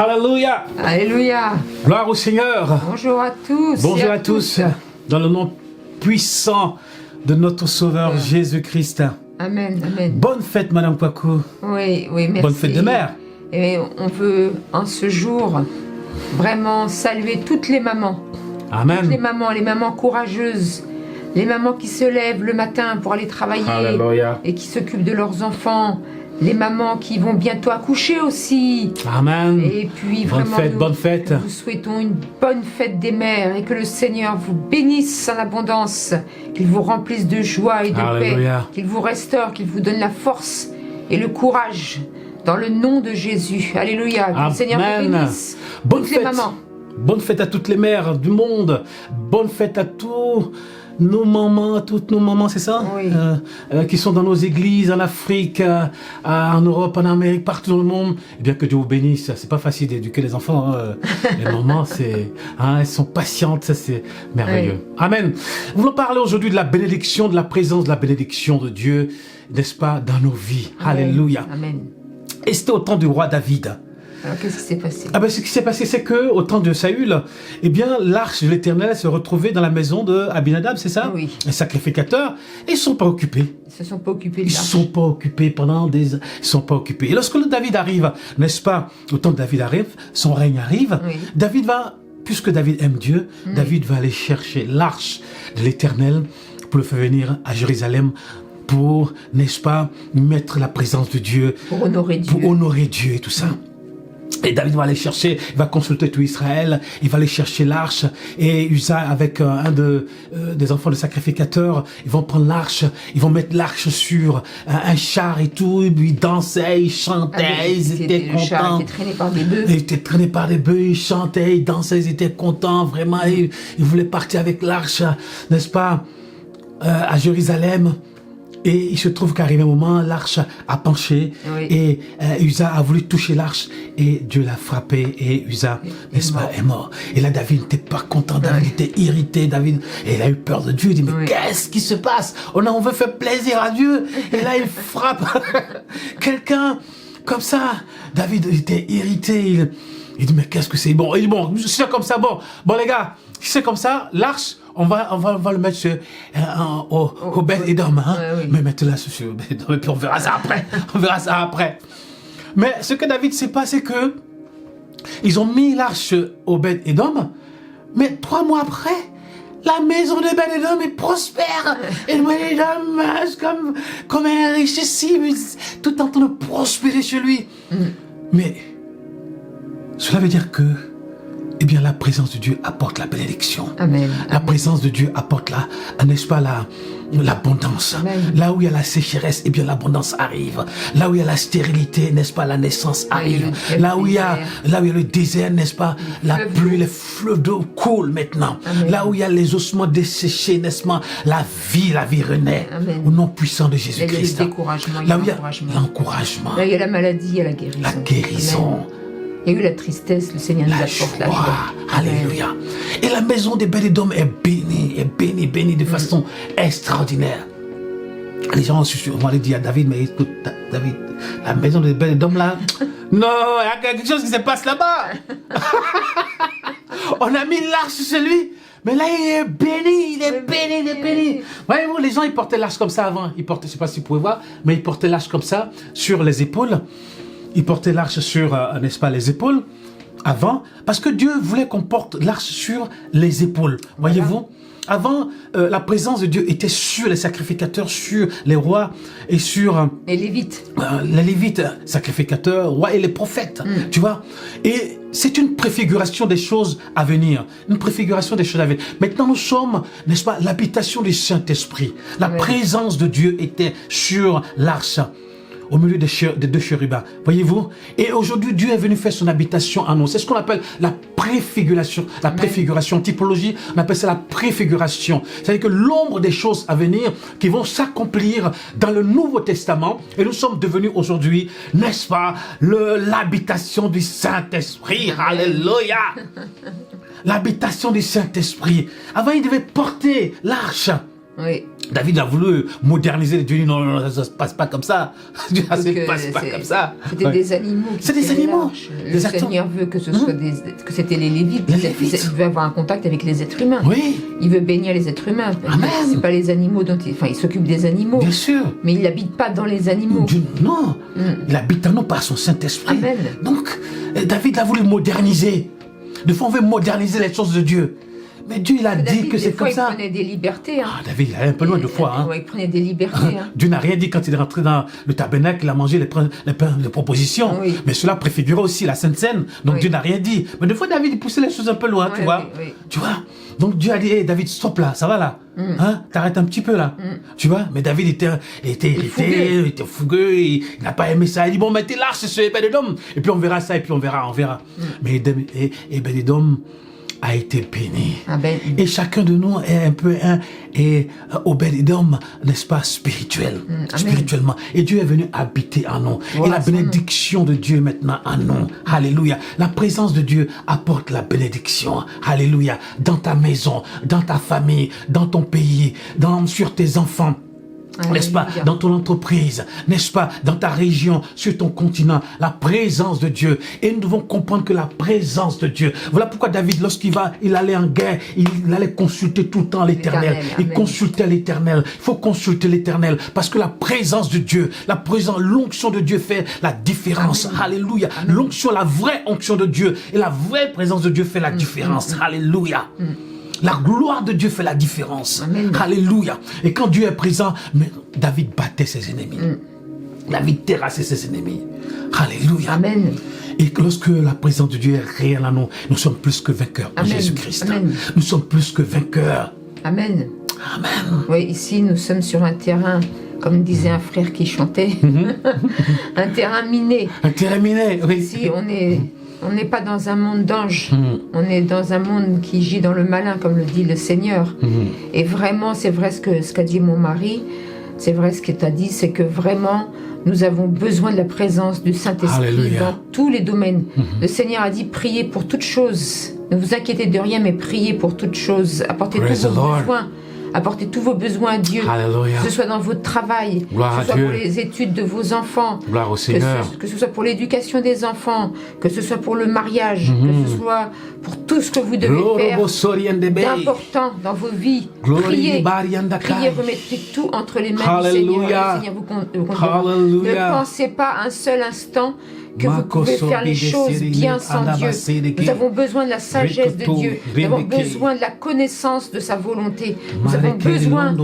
Alléluia. Alléluia. Gloire au Seigneur. Bonjour à tous. Bonjour à tous. Dans le nom puissant de notre Sauveur Jésus-Christ. Amen, amen. Bonne fête, Madame Kwaku. Oui, oui, merci. Bonne fête de mère. Et on veut, en ce jour, vraiment saluer toutes les mamans. Amen. Toutes les mamans courageuses, les mamans qui se lèvent le matin pour aller travailler Alléluia. et qui s'occupent de leurs enfants. Les mamans qui vont bientôt accoucher aussi. Amen. Et puis Bonne vraiment, fête, bonne fête. nous souhaitons une bonne fête des mères et que le Seigneur vous bénisse en abondance, qu'il vous remplisse de joie et de Alléluia. paix, qu'il vous restaure, qu'il vous donne la force et le courage dans le nom de Jésus. Alléluia. Que le Seigneur vous bénisse. Bonne Toutes fête. les mamans. Bonne fête à toutes les mères du monde. Bonne fête à tous nos mamans, toutes nos mamans, c'est ça? Oui. Qui sont dans nos églises, en Afrique, en Europe, en Amérique, partout dans le monde. Eh bien, que Dieu vous bénisse. C'est pas facile d'éduquer les enfants. Hein. Les mamans, elles sont patientes, ça c'est merveilleux. Oui. Amen. Nous voulons parler aujourd'hui de la bénédiction, de la présence de la bénédiction de Dieu, n'est-ce pas, dans nos vies. Amen. Alléluia. Amen. Et c'était au temps du roi David. Alors, qu'est-ce qui s'est passé? Ce qui s'est passé, c'est que au temps de Saül, eh bien, l'arche de l'Éternel se retrouvait dans la maison de Abinadab, c'est ça? Oui. Un sacrificateur. Et ils ne sont pas occupés. Ils se sont pas occupés de l'arche. Ils ne sont pas occupés pendant des... Ils ne sont pas occupés. Et lorsque le David arrive, n'est-ce pas? Au temps de David arrive, son règne arrive. Oui. David va, puisque David aime Dieu, David va aller chercher l'arche de l'Éternel pour le faire venir à Jérusalem pour, n'est-ce pas, mettre la présence de Dieu. Pour honorer Dieu. Pour honorer Dieu et tout ça. Et David va aller chercher, il va consulter tout Israël, il va aller chercher l'arche, et Uza avec un des enfants de sacrificateurs, ils vont prendre l'arche, ils vont mettre l'arche sur un char et tout, ils dansaient, ils chantaient, ils étaient contents. Le char était traîné par des bœufs. Ils étaient traînés par des bœufs, ils chantaient, ils dansaient, ils étaient contents, vraiment, ils voulaient partir avec l'arche, n'est-ce pas, à Jérusalem. Et il se trouve qu'arrivé un moment, l'arche a penché, oui. Et Uza a voulu toucher l'arche et Dieu l'a frappé et Uza, n'est-ce pas, est mort. Et là, David n'était pas content, David était irrité, David, et il a eu peur de Dieu, il dit, mais qu'est-ce qui se passe? On veut faire plaisir à Dieu, et là, il frappe quelqu'un comme ça. David était irrité, il dit, mais qu'est-ce que c'est? Bon, il dit, bon, c'est comme ça, bon les gars, si c'est comme ça, l'arche, on va le mettre au Obed-Edom, hein? Oui. Mais mettez là sur Obed-Edom, et puis on verra ça après. On verra ça après. Mais ce que David sait pas, c'est que ils ont mis l'arche au Obed-Edom, mais 3 mois après, la maison de Obed-Edom est prospère. Et Obed-Edom, comme un richissime, tout en train de prospérer chez lui. Mais cela veut dire que eh bien, la présence de Dieu apporte la bénédiction. Amen. La présence de Dieu apporte n'est-ce pas, l'abondance. Là où il y a la sécheresse, eh bien, l'abondance arrive. Là où il y a la stérilité, n'est-ce pas, la naissance arrive. Là où il y a le désert, n'est-ce pas, la pluie, les fleuves d'eau coulent maintenant. Amen. Là où il y a les ossements desséchés, n'est-ce pas, la vie renaît. Amen. Au nom puissant de Jésus-Christ. Là, il y a le découragement, là où il y a l'encouragement. Là, il y a la maladie, il y a la guérison. La guérison. Amen. Il y a eu la tristesse, le Seigneur nous apporte la joie. Alléluia. Et la maison des Obed-Edom est bénie de façon extraordinaire. Les gens vont aller dire à David, mais écoute, David, la maison des Obed-Edom là, non, il y a quelque chose qui se passe là-bas. On a mis l'arche chez lui, mais là il est béni, Voyez-vous, les gens ils portaient l'arche comme ça avant. Ils portaient, je ne sais pas si vous pouvez voir, mais ils portaient l'arche comme ça sur les épaules. Il portait l'arche sur, n'est-ce pas, les épaules, avant, parce que Dieu voulait qu'on porte l'arche sur les épaules. Voilà. Voyez-vous, avant, la présence de Dieu était sur les sacrificateurs, sur les rois et sur... les Lévites. Les Lévites, sacrificateurs, rois et les prophètes, tu vois. Et c'est une préfiguration des choses à venir. Une préfiguration des choses à venir. Maintenant, nous sommes, n'est-ce pas, l'habitation du Saint-Esprit. La présence de Dieu était sur l'arche, au milieu des 2 chérubins. Voyez-vous? Et aujourd'hui, Dieu est venu faire son habitation en nous. C'est ce qu'on appelle la préfiguration. La préfiguration. En typologie, on appelle ça la préfiguration. C'est-à-dire que l'ombre des choses à venir qui vont s'accomplir dans le Nouveau Testament. Et nous sommes devenus aujourd'hui, n'est-ce pas, l'habitation du Saint-Esprit. Alléluia! L'habitation du Saint-Esprit. Avant, il devait porter l'arche. Oui. David a voulu moderniser les dieux. Non, ça ne se passe pas comme ça. Ça ne se passe pas comme ça. C'était des animaux. C'est des animaux. Le Seigneur veut que ce soit que c'était les Lévites. Il veut avoir un contact avec les êtres humains. Oui. Il veut bénir les êtres humains. C'est pas les animaux dont il s'occupe des animaux. Bien sûr. Mais il n'habite pas dans les animaux. Non. Il habite en nous par son Saint-Esprit. Amen. Donc, David a voulu moderniser. Des fois, on veut moderniser les choses de Dieu. Mais Dieu, il a dit que c'est comme ça. Il prenait des libertés. Hein. Ah, David, il allait un peu loin de fois. Hein. Il prenait des libertés. Hein. Dieu n'a rien dit quand il est rentré dans le tabernacle, il a mangé les pains de proposition. Oui. Mais cela préfigurait aussi la Sainte Seine. Donc Dieu n'a rien dit. Mais des fois, David, il poussait les choses un peu loin, tu vois. Tu vois. Donc Dieu a dit, hey, David, stop là, ça va là. Hein? T'arrêtes un petit peu là. Tu vois. Mais David était irrité, il était fougueux, il n'a pas aimé ça. Il dit, bon, mettez l'arche, c'est Obed-Edom. Et puis on verra ça, et puis on verra. Mais Obed-Edom a été béni. Amen. Et chacun de nous est un peu Obed-Edom, n'est-ce pas, spirituellement. Et Dieu est venu habiter en nous. Voilà, et la bénédiction de Dieu maintenant en nous. Alléluia. La présence de Dieu apporte la bénédiction. Alléluia. Dans ta maison, dans ta famille, dans ton pays, sur tes enfants. N'est-ce pas, dans ton entreprise, n'est-ce pas, dans ta région, sur ton continent, la présence de Dieu. Et nous devons comprendre que la présence de Dieu, voilà pourquoi David, lorsqu'il allait en guerre, il allait consulter tout le temps l'Éternel. Il consultait l'Éternel. Il faut consulter l'Éternel, parce que la présence de Dieu, l'onction de Dieu fait la différence. Amen. Alléluia. L'onction, la vraie onction de Dieu, et la vraie présence de Dieu fait la différence. Alléluia. La gloire de Dieu fait la différence. Amen. Alléluia. Et quand Dieu est présent, David battait ses ennemis. David terrassait ses ennemis. Alléluia. Amen. Et lorsque la présence de Dieu est réelle en nous, nous sommes plus que vainqueurs en Jésus-Christ. Nous sommes plus que vainqueurs. Amen. Amen. Oui, ici, nous sommes sur un terrain, comme disait un frère qui chantait, un terrain miné. Un terrain miné, oui. Ici, on n'est pas dans un monde d'anges, on est dans un monde qui gît dans le malin, comme le dit le Seigneur. Et vraiment, c'est vrai ce qu'a dit mon mari, c'est vrai ce qu'il t'a dit, c'est que vraiment, nous avons besoin de la présence du Saint-Esprit dans tous les domaines. Le Seigneur a dit, priez pour toutes choses. Ne vous inquiétez de rien, mais priez pour toutes choses. Apportez tous vos besoins. Apportez tous vos besoins à Dieu, que ce soit dans votre travail, Gloire que ce soit pour les études de vos enfants, Gloire au Seigneur. Que ce soit pour l'éducation des enfants, que ce soit pour le mariage, que ce soit pour tout ce que vous devez faire d'important dans vos vies. Priez, remettez tout entre les mains du Seigneur. Le Seigneur vous conduira. Ne pensez pas un seul instant que vous pouvez faire les choses bien sans Dieu. Nous avons besoin de la sagesse de Dieu. Nous avons besoin de la connaissance de sa volonté. Nous avons besoin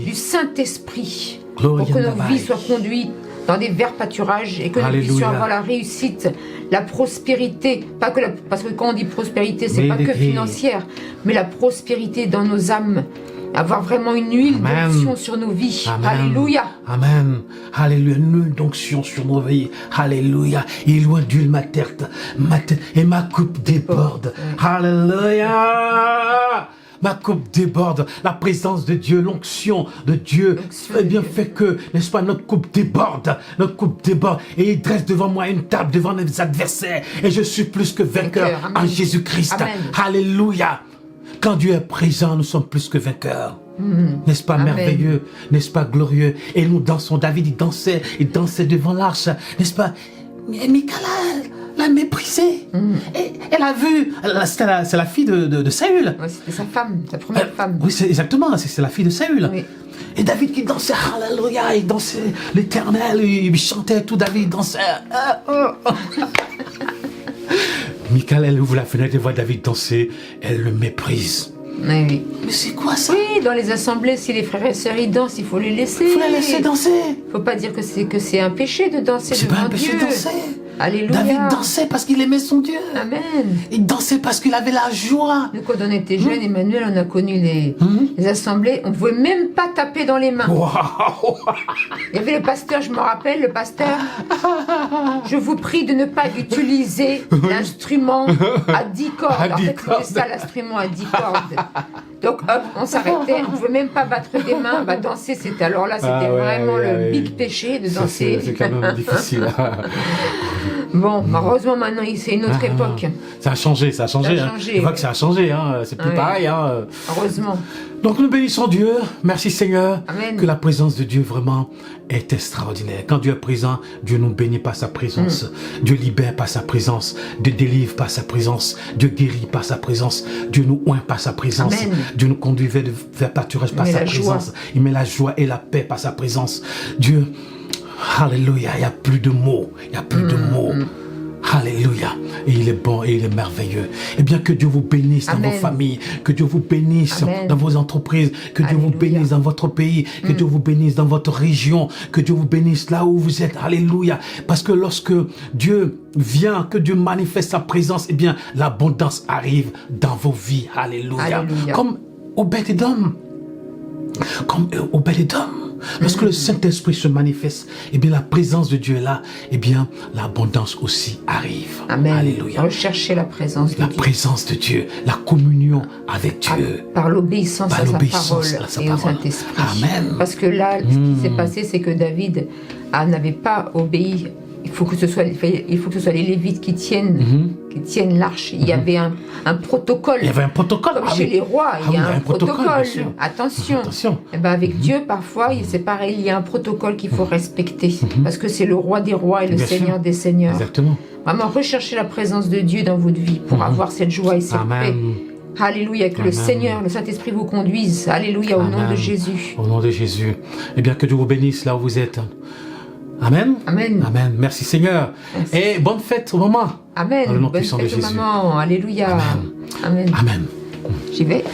du Saint-Esprit pour que nos vies soient conduites dans des verts pâturages et que nous puissions avoir la réussite, la prospérité. Parce que quand on dit prospérité, c'est pas que financière, mais la prospérité dans nos âmes. Avoir vraiment une huile d'onction sur nos vies. Alléluia. Amen. Alléluia. Une huile d'onction sur nos vies. Alléluia. Et loin d'huile ma tête et ma coupe déborde. Alléluia. Ma coupe déborde. La présence de Dieu, l'onction de Dieu, eh bien fait que, n'est-ce pas, notre coupe déborde. Notre coupe déborde. Et il dresse devant moi une table devant mes adversaires. Et je suis plus que vainqueur en Jésus-Christ. Alléluia. Quand Dieu est présent, nous sommes plus que vainqueurs. N'est-ce pas merveilleux? N'est-ce pas glorieux? Et nous dansons. David, il dansait devant l'arche. N'est-ce pas? Mais Michal l'a méprisé. Et elle a vu. C'est la fille de Saül. Oui, c'était sa femme, sa première femme. Oui, exactement. C'est la fille de Saül. Oui. Et David qui dansait, alléluia, il dansait l'Éternel, il chantait tout, David dansait. Michal, elle ouvre la fenêtre et voit David danser, elle le méprise. Oui. Mais c'est quoi ça? Oui, dans les assemblées, si les frères et sœurs ils dansent, il faut les laisser. Il faut les laisser danser. Faut pas dire que c'est un péché de danser devant Dieu. C'est pas un péché de danser. Alléluia. David dansait parce qu'il aimait son Dieu. Amen. Il dansait parce qu'il avait la joie. Nous, quand on était jeunes, Emmanuel, on a connu les assemblées. On ne pouvait même pas taper dans les mains. Wow. Il y avait le pasteur, je me rappelle, le pasteur. Je vous prie de ne pas utiliser l'instrument à 10 cordes. En fait, c'était ça l'instrument à 10 cordes. Donc, hop, on s'arrêtait. On ne pouvait même pas battre des mains. Bah, danser, c'était alors là, c'était vraiment le big péché de danser. C'est quand même difficile. Bon, heureusement maintenant c'est une autre époque. Ça a changé, ça a changé. Je vois que ça a changé, c'est plus pareil. Heureusement. Donc nous bénissons Dieu, merci Seigneur, Amen. Que la présence de Dieu vraiment est extraordinaire. Quand Dieu est présent, Dieu nous bénit par sa présence, Dieu libère par sa présence, Dieu délivre par sa présence, Dieu guérit par sa présence, Dieu nous oint par sa présence, Amen. Dieu nous conduit vers pâturage par sa présence, il met la joie et la paix par sa présence. Dieu, alléluia, il n'y a plus de mots, il n'y a plus de mots. Alléluia. Et il est bon et il est merveilleux. Eh bien, que Dieu vous bénisse dans vos familles, que Dieu vous bénisse dans vos entreprises, que Dieu vous bénisse dans votre pays, que Dieu vous bénisse dans votre région, que Dieu vous bénisse là où vous êtes. Alléluia. Parce que lorsque Dieu vient, que Dieu manifeste sa présence, eh bien, l'abondance arrive dans vos vies. Alléluia. Alléluia. Comme Obed-Édom. Comme Obed-Édom. Lorsque le Saint-Esprit se manifeste, eh bien la présence de Dieu est là, eh bien l'abondance aussi arrive. Amen. Alléluia. Recherchez la présence de Dieu. La présence de Dieu, la communion avec Dieu. Par l'obéissance à sa parole et au Saint-Esprit. Amen. Parce que là, ce qui s'est passé, c'est que David n'avait pas obéi. Il faut que ce soit les Lévites qui tiennent l'arche. Il y avait un protocole. Il y avait un protocole. Comme chez les rois, il y a un protocole. Attention. Et ben avec Dieu, parfois, c'est pareil, il y a un protocole qu'il faut respecter. Parce que c'est le roi des rois et le Seigneur des seigneurs. Exactement. Vraiment, recherchez la présence de Dieu dans votre vie pour avoir cette joie et cette paix. Alléluia, que le Seigneur, le Saint-Esprit vous conduise. Alléluia, au nom de Jésus. Au nom de Jésus. Eh bien, que Dieu vous bénisse là où vous êtes. Amen. Amen. Amen. Merci Seigneur. Merci. Et bonne fête au maman. Amen. Dans le nom Bonne puissant de fête Jésus. maman. Alléluia. Amen. Amen. Amen. J'y vais.